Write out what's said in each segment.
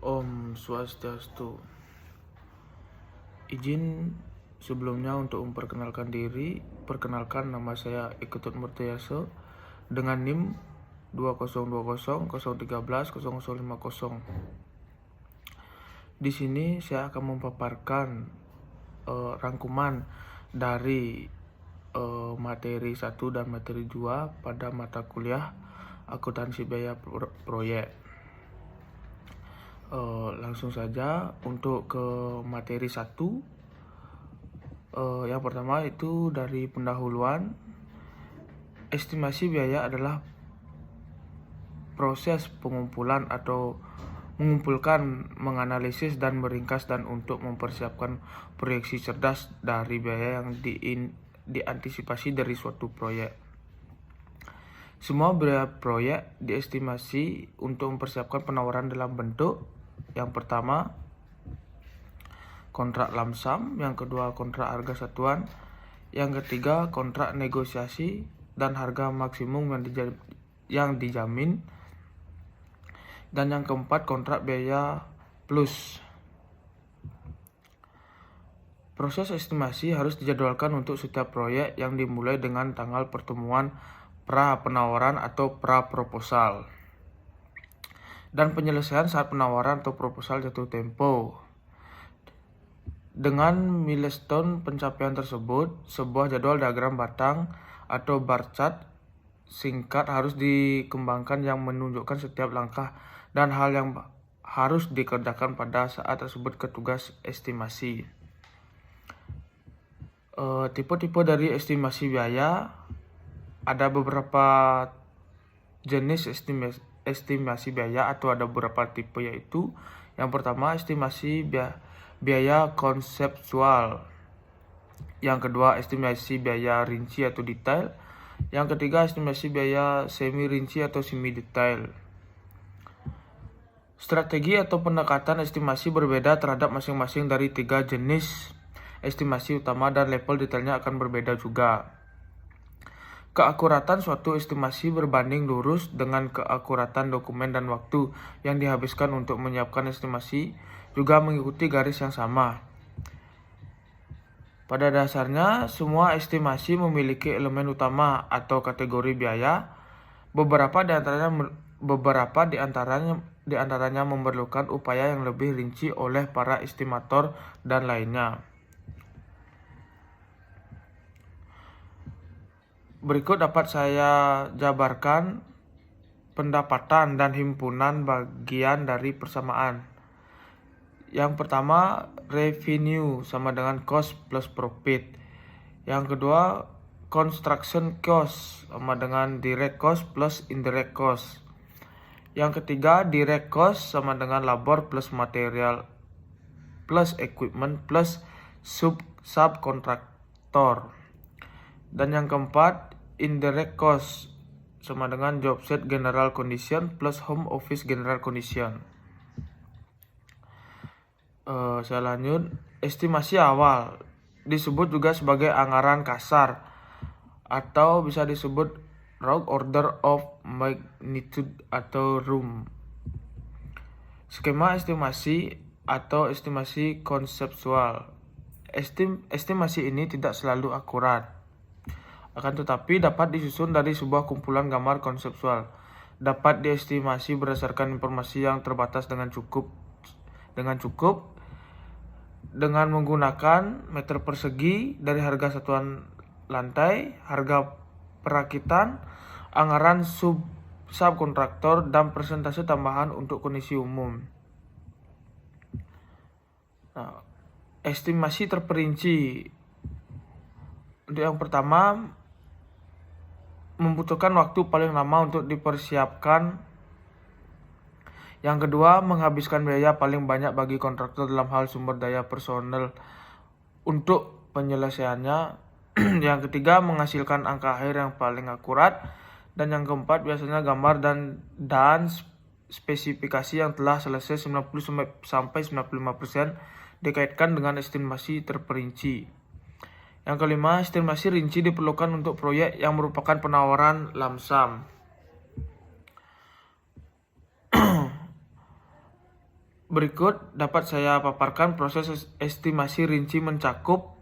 Om Swastiastu. Izin sebelumnya untuk memperkenalkan diri. Perkenalkan, nama saya Iketut Murtayaso dengan NIM 20200130130050. Di sini saya akan memaparkan rangkuman dari materi 1 dan materi 2 pada mata kuliah akuntansi biaya proyek. Langsung saja untuk ke materi 1. Yang pertama itu dari pendahuluan. Estimasi biaya adalah proses pengumpulan atau mengumpulkan, menganalisis dan meringkas dan untuk mempersiapkan proyeksi cerdas dari biaya yang diantisipasi dari suatu proyek. Semua biaya proyek diestimasi untuk mempersiapkan penawaran dalam bentuk yang pertama kontrak lump sum, yang kedua kontrak harga satuan, yang ketiga kontrak negosiasi dan harga maksimum yang dijamin, dan yang keempat kontrak biaya plus. Proses estimasi harus dijadwalkan untuk setiap proyek yang dimulai dengan tanggal pertemuan pra penawaran atau pra proposal, dan penyelesaian saat penawaran atau proposal jatuh tempo. Dengan milestone pencapaian tersebut, sebuah jadwal diagram batang atau bar chart singkat harus dikembangkan yang menunjukkan setiap langkah dan hal yang harus dikerjakan pada saat tersebut ke tugas estimasi. Tipe-tipe dari estimasi biaya, ada beberapa jenis estimasi biaya atau ada beberapa tipe, yaitu yang pertama estimasi biaya konseptual, yang kedua estimasi biaya rinci atau detail, yang ketiga estimasi biaya semi rinci atau semi detail. Strategi atau pendekatan estimasi berbeda terhadap masing-masing dari tiga jenis estimasi utama dan level detailnya akan berbeda juga. Keakuratan suatu estimasi berbanding lurus dengan keakuratan dokumen dan waktu yang dihabiskan untuk menyiapkan estimasi juga mengikuti garis yang sama. Pada dasarnya, semua estimasi memiliki elemen utama atau kategori biaya. Beberapa di antaranya memerlukan upaya yang lebih rinci oleh para estimator dan lainnya. Berikut dapat saya jabarkan pendapatan dan himpunan bagian dari persamaan. Yang pertama, revenue sama dengan cost plus profit. Yang kedua, construction cost sama dengan direct cost plus indirect cost. Yang ketiga, direct cost sama dengan labor plus material plus equipment plus subkontraktor. Dan yang keempat, indirect cost sama dengan job set general condition plus home office general condition. Saya lanjut, estimasi awal disebut juga sebagai anggaran kasar atau bisa disebut rough order of magnitude atau ROM. Skema estimasi atau estimasi konseptual. Estimasi ini tidak selalu akurat, akan tetapi dapat disusun dari sebuah kumpulan gambar konseptual. Dapat diestimasi berdasarkan informasi yang terbatas dengan menggunakan meter persegi dari harga satuan lantai, harga perakitan, anggaran subkontraktor, dan persentase tambahan untuk kondisi umum. Nah, estimasi terperinci. Untuk yang pertama, membutuhkan waktu paling lama untuk dipersiapkan. Yang kedua, menghabiskan biaya paling banyak bagi kontraktor dalam hal sumber daya personel untuk penyelesaiannya. Yang ketiga, menghasilkan angka akhir yang paling akurat. Dan yang keempat, biasanya gambar dan spesifikasi yang telah selesai 90-95% dikaitkan dengan estimasi terperinci. Yang kelima, estimasi rinci diperlukan untuk proyek yang merupakan penawaran lump sum. Berikut dapat saya paparkan proses estimasi rinci mencakup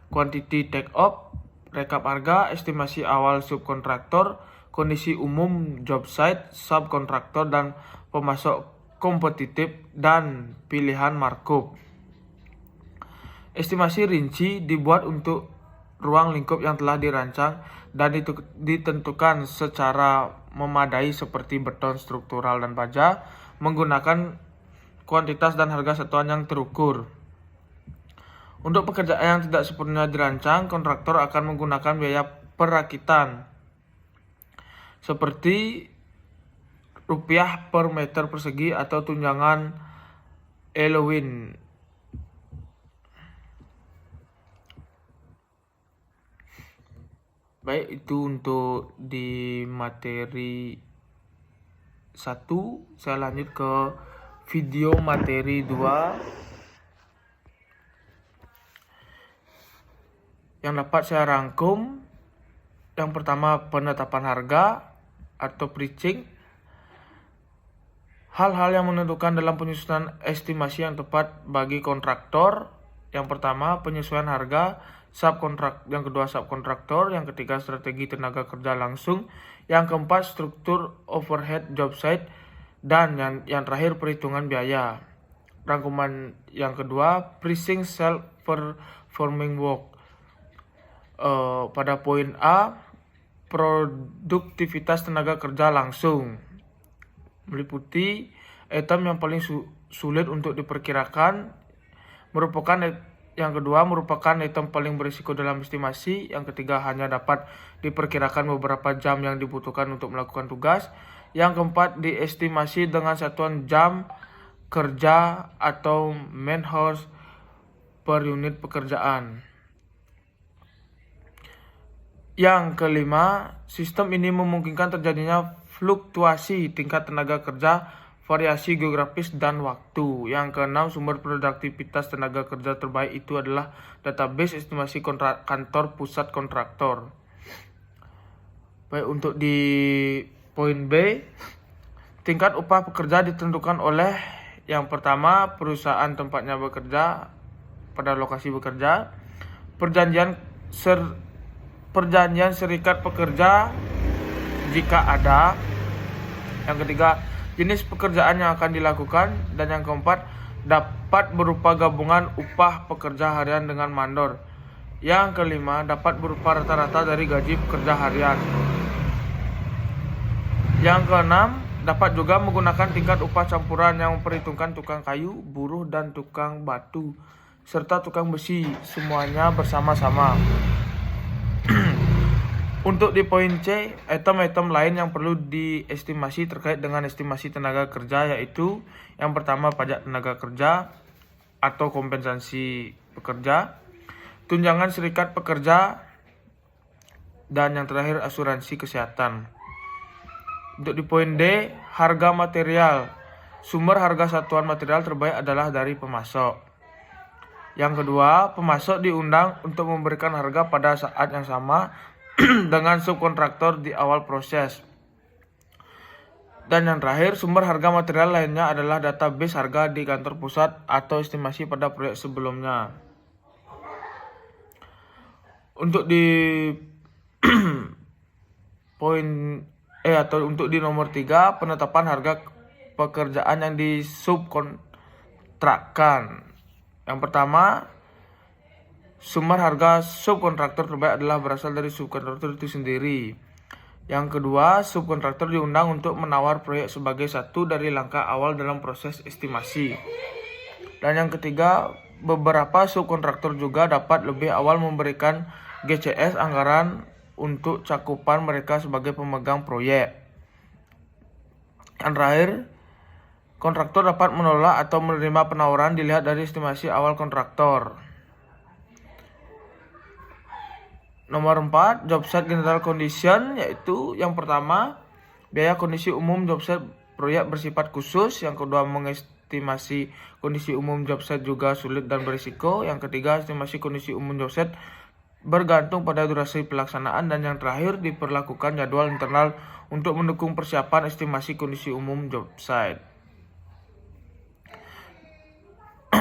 quantity take off, rekap harga, estimasi awal subkontraktor, kondisi umum job site, subkontraktor dan pemasok kompetitif, dan pilihan markup. Estimasi rinci dibuat untuk ruang lingkup yang telah dirancang dan ditentukan secara memadai seperti beton struktural dan baja menggunakan kuantitas dan harga satuan yang terukur. Untuk pekerjaan yang tidak sepenuhnya dirancang, kontraktor akan menggunakan biaya perakitan seperti rupiah per meter persegi atau tunjangan allowance. Baik, itu untuk di materi 1. Saya lanjut ke video materi 2 yang dapat saya rangkum. Yang pertama, penetapan harga atau pricing. Hal-hal yang menentukan dalam penyusunan estimasi yang tepat bagi kontraktor. Yang pertama, penyesuaian harga. Yang kedua, subkontraktor. Yang ketiga, strategi tenaga kerja langsung. Yang keempat, struktur overhead job site. Dan yang terakhir, perhitungan biaya. Rangkuman yang kedua, pricing self performing work. Pada poin A, produktivitas tenaga kerja langsung meliputi item yang paling sulit untuk diperkirakan. Yang kedua merupakan item paling berisiko dalam estimasi. Yang ketiga, hanya dapat diperkirakan beberapa jam yang dibutuhkan untuk melakukan tugas. Yang keempat, diestimasi dengan satuan jam kerja atau man hours per unit pekerjaan. Yang kelima, sistem ini memungkinkan terjadinya fluktuasi tingkat tenaga kerja, variasi geografis, dan waktu. Yang keenam, sumber produktivitas tenaga kerja terbaik itu adalah database estimasi kantor pusat kontraktor. Baik, untuk di poin B, tingkat upah pekerja ditentukan oleh yang pertama, perusahaan tempatnya bekerja pada lokasi bekerja, perjanjian serikat pekerja jika ada. Yang ketiga, jenis pekerjaan yang akan dilakukan. Dan yang keempat, dapat berupa gabungan upah pekerja harian dengan mandor. Yang kelima, dapat berupa rata-rata dari gaji pekerja harian. Yang keenam, dapat juga menggunakan tingkat upah campuran yang memperhitungkan tukang kayu, buruh, dan tukang batu, serta tukang besi, semuanya bersama-sama. Untuk di poin C, item-item lain yang perlu diestimasi terkait dengan estimasi tenaga kerja yaitu yang pertama, pajak tenaga kerja atau kompensasi pekerja, tunjangan serikat pekerja, dan yang terakhir asuransi kesehatan. Untuk di poin D, harga material. Sumber harga satuan material terbaik adalah dari pemasok. Yang kedua, pemasok diundang untuk memberikan harga pada saat yang sama dengan subkontraktor di awal proses. Dan yang terakhir, sumber harga material lainnya adalah database harga di kantor pusat atau estimasi pada proyek sebelumnya. Untuk di poin untuk di nomor 3, penetapan harga pekerjaan yang disubkontrakkan. Yang pertama, sumber harga subkontraktor terbaik adalah berasal dari subkontraktor itu sendiri. Yang kedua, subkontraktor diundang untuk menawar proyek sebagai satu dari langkah awal dalam proses estimasi. Dan yang ketiga, beberapa subkontraktor juga dapat lebih awal memberikan GCS anggaran untuk cakupan mereka sebagai pemegang proyek. Yang terakhir, kontraktor dapat menolak atau menerima penawaran dilihat dari estimasi awal kontraktor. Nomor 4, job site general condition, yaitu yang pertama, biaya kondisi umum job site proyek bersifat khusus. Yang kedua, mengestimasi kondisi umum job site juga sulit dan berisiko. Yang ketiga, estimasi kondisi umum job site bergantung pada durasi pelaksanaan. Dan yang terakhir, diperlakukan jadwal internal untuk mendukung persiapan estimasi kondisi umum job site.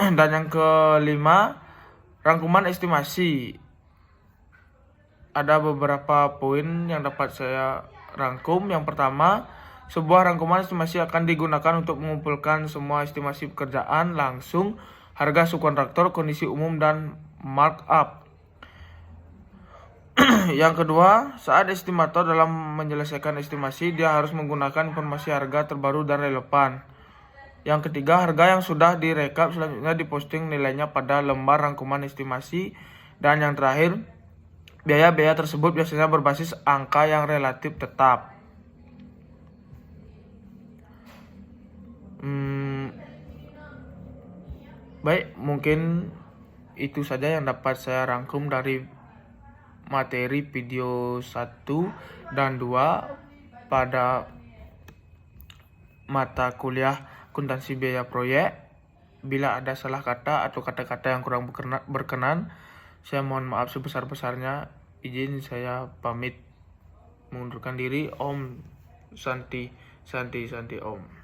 Dan yang kelima, rangkuman estimasi. Ada beberapa poin yang dapat saya rangkum. Yang pertama, sebuah rangkuman estimasi akan digunakan untuk mengumpulkan semua estimasi pekerjaan langsung, harga subkontraktor, kondisi umum, dan markup. Yang kedua, saat estimator dalam menyelesaikan estimasi, dia harus menggunakan informasi harga terbaru dan relevan. Yang ketiga, harga yang sudah direkap selanjutnya diposting nilainya pada lembar rangkuman estimasi. Dan yang terakhir, biaya-biaya tersebut biasanya berbasis angka yang relatif tetap. Baik, mungkin itu saja yang dapat saya rangkum dari materi video 1 dan 2 pada mata kuliah akuntansi biaya proyek. Bila ada salah kata atau kata-kata yang kurang berkenan, saya mohon maaf sebesar-besarnya. Izin saya pamit mengundurkan diri. Om Santi Santi Santi Om.